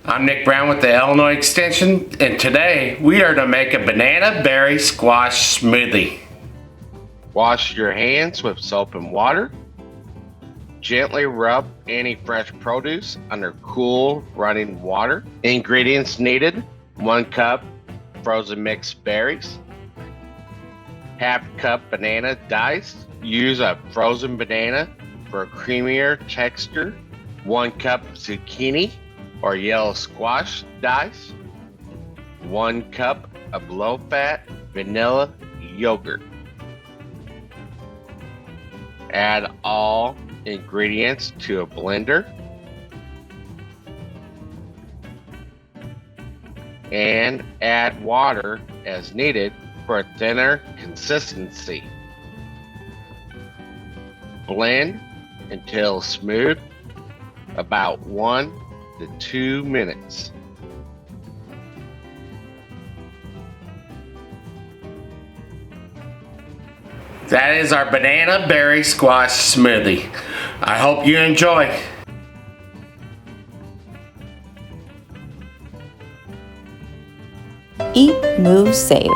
I'm Nick Brown with the Illinois Extension, and today we are to make a banana berry squash smoothie. Wash your hands with soap and water. Gently rub any fresh produce under cool running water. Ingredients needed: 1 cup frozen mixed berries, half cup banana diced. Use a frozen banana for a creamier texture. 1 cup zucchini or yellow squash diced. 1 cup of low-fat vanilla yogurt. Add all ingredients to a blender and add water as needed for a thinner consistency. Blend until smooth, about 1 to 2 minutes. That is our banana berry squash smoothie. I hope you enjoy. Eat, Move, Save.